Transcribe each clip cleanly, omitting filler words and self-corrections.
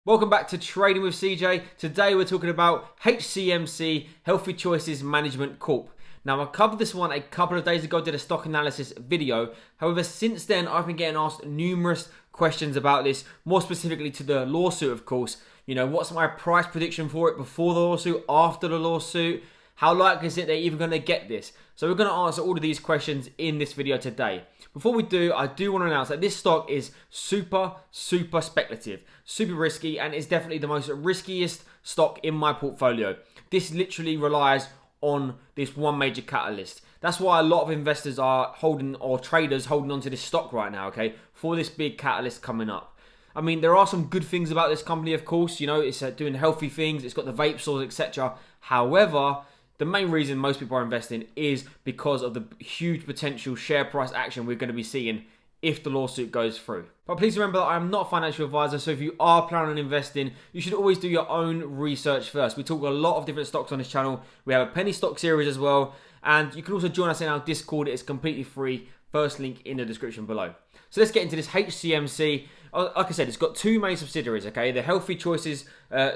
Welcome back to Trading with CJ. Today we're talking about HCMC Healthy Choices Management Corp. Now I covered this one a couple of days ago, did a stock analysis video. However, since then I've been getting asked numerous questions about this, more specifically to the lawsuit of course. You know, what's my price prediction for it before the lawsuit, after the lawsuit? How likely is it they're even going to get this? So we're going to answer all of these questions in this video today. Before we do, I do want to announce that this stock is super speculative, super risky, and is definitely the most riskiest stock in my portfolio. This literally relies on this one major catalyst. That's why a lot of investors are holding, or traders holding onto this stock right now, okay, for this big catalyst coming up. I mean, there are some good things about this company, of course. You know, it's doing healthy things. It's got the vape stores, etc. However, the main reason most people are investing is because of the huge potential share price action we're going to be seeing if the lawsuit goes through. But please remember that I am not a financial advisor, so if you are planning on investing, you should always do your own research first. We talk a lot of different stocks on this channel. We have a penny stock series as well, and you can also join us in our Discord. It's completely free. First link in the description below. So let's get into this HCMC. Like I said, it's got two main subsidiaries, okay? The Healthy Choices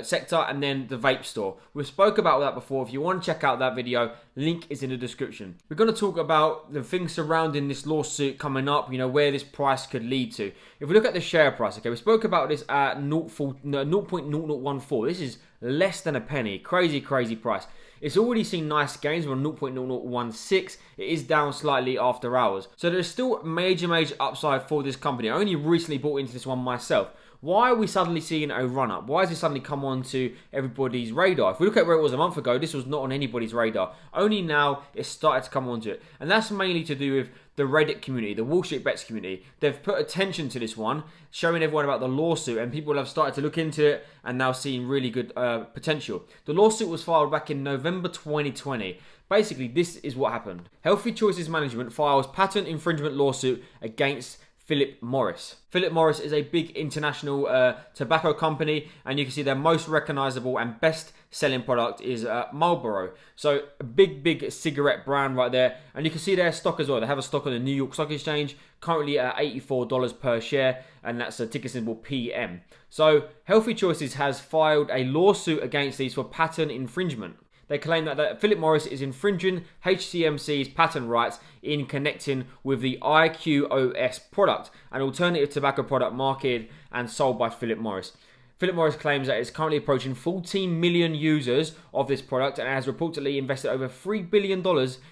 sector and then the vape store. We've spoke about that before. If you want to check out that video, link is in the description. We're going to talk about the things surrounding this lawsuit coming up, you know, where this price could lead to. If we look at the share price, okay, we spoke about this at 0.0014. This is less than a penny. Crazy price. It's already seen nice gains. We're on 0.0016. It is down slightly after hours. So there's still major upside for this company. I only recently bought into this one myself. Why are we suddenly seeing a run-up? Why has it suddenly come onto everybody's radar? If we look at where it was a month ago, this was not on anybody's radar. Only now it's started to come onto it. And that's mainly to do with the Reddit community, the Wall Street Bets community. They've put attention to this one, showing everyone about the lawsuit, and people have started to look into it and now seeing really good potential. The lawsuit was filed back in November 2020. Basically, this is what happened. Healthy Choices Management files patent infringement lawsuit against Philip Morris. Philip Morris is a big international tobacco company, and you can see their most recognizable and best selling product is Marlboro. So a big cigarette brand right there, and you can see their stock as well. They have a stock on the New York Stock Exchange, currently at $84 per share, and that's a ticker symbol PM. So Healthy Choices has filed a lawsuit against these for patent infringement. They claim that Philip Morris is infringing HCMC's patent rights in connecting with the IQOS product, an alternative tobacco product marketed and sold by Philip Morris. Philip Morris claims that it's currently approaching 14 million users of this product and has reportedly invested over $3 billion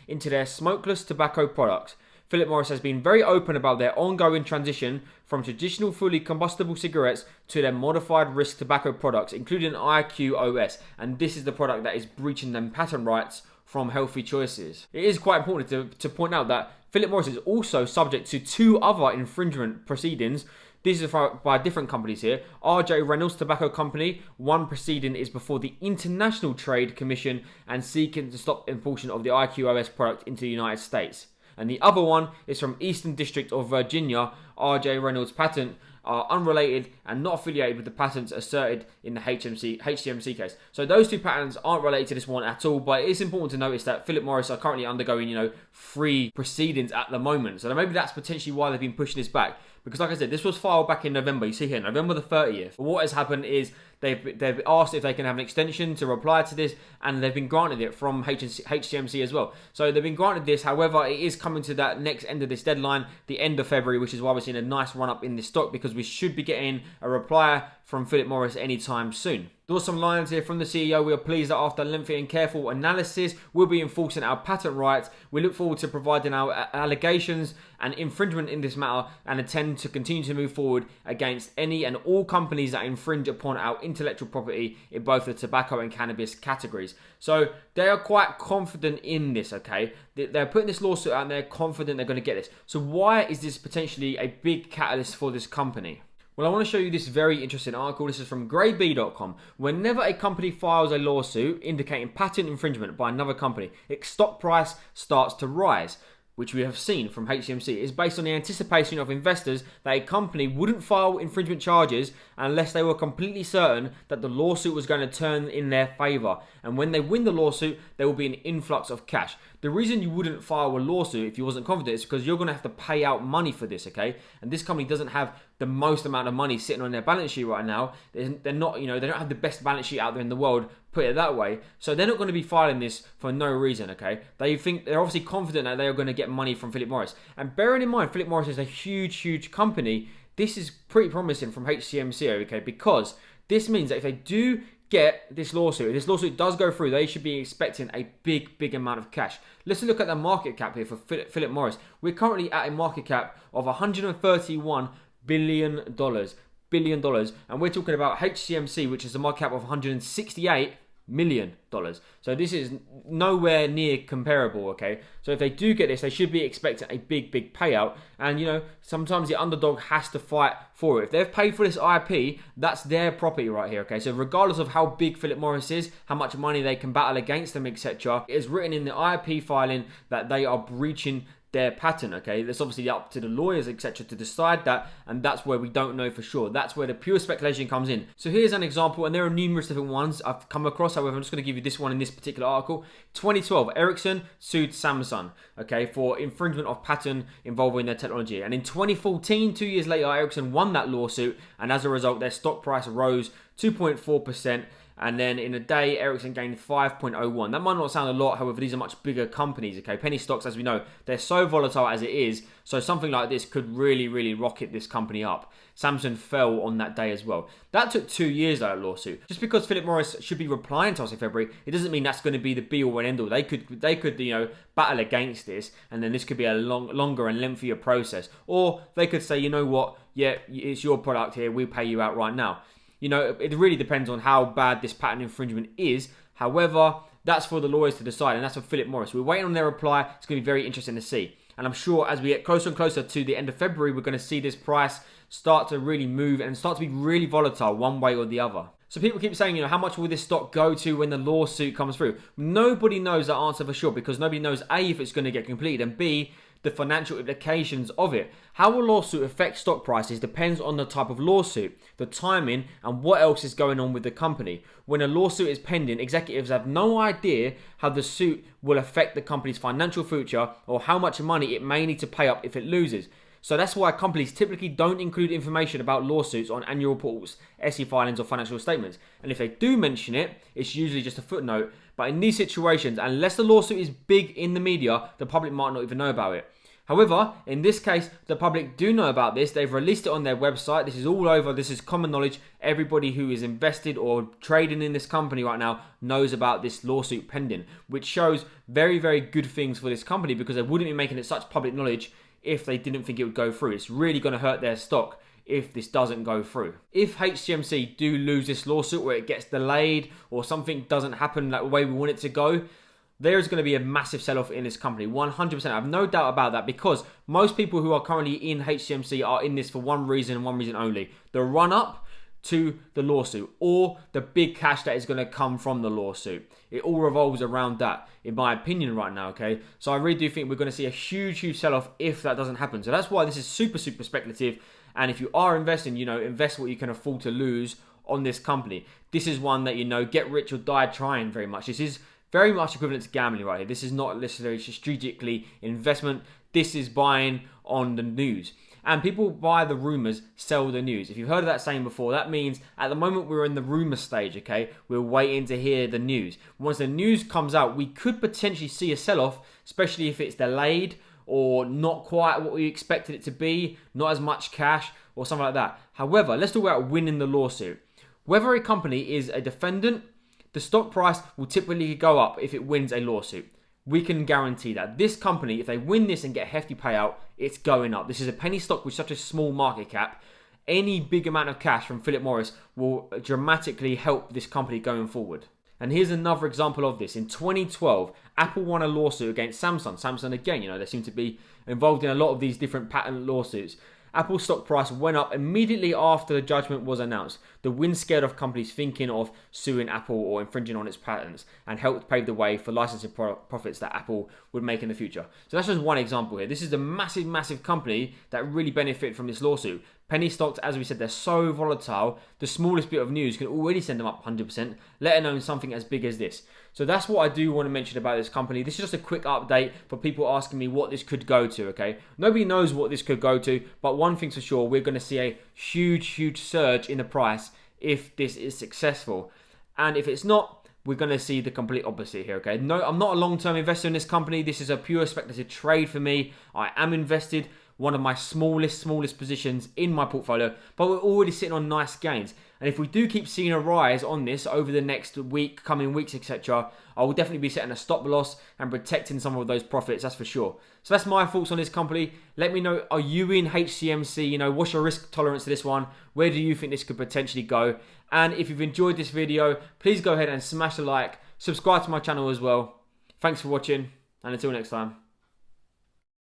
into their smokeless tobacco products. Philip Morris has been very open about their ongoing transition from traditional fully combustible cigarettes to their modified risk tobacco products, including IQOS, and this is the product that is breaching them patent rights from Healthy Choices. It is quite important to point out that Philip Morris is also subject to two other infringement proceedings. These are by different companies here. R.J. Reynolds Tobacco Company. One proceeding is before the International Trade Commission and seeking to stop importation of the IQOS product into the United States. And the other one is from Eastern District of Virginia. R.J. Reynolds' patent are unrelated and not affiliated with the patents asserted in the HCMC case. So those two patents aren't related to this one at all, but it is important to notice that Philip Morris are currently undergoing, 3 proceedings at the moment. So maybe that's potentially why they've been pushing this back. Because like I said, this was filed back in November. You see here, November the 30th. But what has happened is they've asked if they can have an extension to reply to this, and they've been granted it from HCMC as well. So they've been granted this. However, it is coming to that next end of this deadline, the end of February, which is why we're seeing a nice run up in this stock, because we should be getting a reply from Philip Morris anytime soon. There were some lines here from the CEO. We are pleased that after lengthy and careful analysis, we'll be enforcing our patent rights. We look forward to providing our allegations and infringement in this matter and intend to continue to move forward against any and all companies that infringe upon our intellectual property in both the tobacco and cannabis categories. So they are quite confident in this, okay? They're putting this lawsuit out and they're confident they're going to get this. So why is this potentially a big catalyst for this company? Well, I want to show you this very interesting article. This is from grayb.com. Whenever a company files a lawsuit indicating patent infringement by another company, its stock price starts to rise, which we have seen from HCMC. It is based on the anticipation of investors that a company wouldn't file infringement charges unless they were completely certain that the lawsuit was going to turn in their favour. And when they win the lawsuit, there will be an influx of cash. The reason you wouldn't file a lawsuit if you wasn't confident is because you're going to have to pay out money for this, okay? And this company doesn't have the most amount of money sitting on their balance sheet right now. They're not, they don't have the best balance sheet out there in the world, put it that way. So they're not going to be filing this for no reason, okay? They're obviously confident that they are going to get money from Philip Morris. And bearing in mind, Philip Morris is a huge company. This is pretty promising from HCMC, okay? Because this means that if they do get this lawsuit, if this lawsuit does go through, they should be expecting a big amount of cash. Let's look at the market cap here for Philip Morris. We're currently at a market cap of $131 billion. And we're talking about HCMC, which is a market cap of $168 million. So this is nowhere near comparable, okay? So if they do get this, they should be expecting a big payout. And sometimes the underdog has to fight for it. If they've paid for this IP, that's their property right here, okay? So regardless of how big Philip Morris is, how much money they can battle against them, etc., it is written in the IP filing that they are breaching their patent, okay? That's obviously up to the lawyers, etc., to decide that, and that's where we don't know for sure. That's where the pure speculation comes in. So here's an example, and there are numerous different ones I've come across. However, I'm just going to give you this one in this particular article. 2012, Ericsson sued Samsung, okay, for infringement of patent involving their technology. And in 2014, 2 years later, Ericsson won that lawsuit, and as a result, their stock price rose 2.4%. And then in a day, Ericsson gained 5.01. That might not sound a lot, however, these are much bigger companies, okay? Penny stocks, as we know, they're so volatile as it is, so something like this could really rocket this company up. Samsung fell on that day as well. That took 2 years, that lawsuit. Just because Philip Morris should be replying to us in February, it doesn't mean that's going to be the be-all and end-all. They could battle against this, and then this could be a longer and lengthier process. Or they could say, you know what, yeah, it's your product here, we'll pay you out right now. It really depends on how bad this patent infringement is. However, that's for the lawyers to decide, and that's for Philip Morris. We're waiting on their reply. It's going to be very interesting to see. And I'm sure as we get closer and closer to the end of February, we're going to see this price start to really move and start to be really volatile one way or the other. So people keep saying, how much will this stock go to when the lawsuit comes through? Nobody knows that answer for sure, because nobody knows A, if it's going to get completed, and B, the financial implications of it. How a lawsuit affects stock prices depends on the type of lawsuit, the timing, and what else is going on with the company. When a lawsuit is pending, executives have no idea how the suit will affect the company's financial future or how much money it may need to pay up if it loses. So that's why companies typically don't include information about lawsuits on annual reports, SE filings, or financial statements. And if they do mention it, it's usually just a footnote. But in these situations, unless the lawsuit is big in the media, the public might not even know about it. However, in this case, the public do know about this. They've released it on their website. This is all over. This is common knowledge. Everybody who is invested or trading in this company right now knows about this lawsuit pending, which shows very good things for this company, because they wouldn't be making it such public knowledge if they didn't think it would go through. It's really going to hurt their stock if this doesn't go through. If HCMC do lose this lawsuit, or it gets delayed, or something doesn't happen like the way we want it to go, there's going to be a massive sell-off in this company, 100%. I have no doubt about that, because most people who are currently in HCMC are in this for one reason and one reason only: the run-up to the lawsuit, or the big cash that is going to come from the lawsuit. It all revolves around that, in my opinion, right now, okay? So I really do think we're going to see a huge sell-off if that doesn't happen. So that's why this is super speculative. And if you are investing, invest what you can afford to lose on this company. This is one that, get rich or die trying very much. This is very much equivalent to gambling right here. This is not necessarily strategically investment. This is buying on the news. And people buy the rumors, sell the news. If you've heard of that saying before, that means at the moment we're in the rumor stage, okay? We're waiting to hear the news. Once the news comes out, we could potentially see a sell-off, especially if it's delayed or not quite what we expected it to be, not as much cash or something like that. However, let's talk about winning the lawsuit. Whether a company is a defendant, the stock price will typically go up if it wins a lawsuit. We can guarantee that. This company, if they win this and get a hefty payout, it's going up. This is a penny stock with such a small market cap. Any big amount of cash from Philip Morris will dramatically help this company going forward. And here's another example of this. In 2012, Apple won a lawsuit against Samsung. Samsung again, they seem to be involved in a lot of these different patent lawsuits. Apple's stock price went up immediately after the judgment was announced. the wind scared off companies thinking of suing Apple or infringing on its patents, and helped pave the way for licensing profits that Apple would make in the future. So that's just one example here. This is a massive, massive company that really benefit from this lawsuit. Penny stocks, as we said, they're so volatile. The smallest bit of news can already send them up 100%, let alone something as big as this. So that's what I do want to mention about this company. This is just a quick update for people asking me what this could go to, okay? Nobody knows what this could go to, but one thing's for sure, we're going to see a huge, huge surge in the price if this is successful. And if it's not, we're going to see the complete opposite here, okay? No, I'm not a long-term investor in this company. This is a pure speculative trade for me. I am invested, one of my smallest positions in my portfolio, but we're already sitting on nice gains. And if we do keep seeing a rise on this over the next week, coming weeks, etc., I will definitely be setting a stop loss and protecting some of those profits, that's for sure. So that's my thoughts on this company. Let me know, are you in HCMC? You know, what's your risk tolerance to this one? Where do you think this could potentially go? And if you've enjoyed this video, please go ahead and smash a like, subscribe to my channel as well. Thanks for watching, and until next time.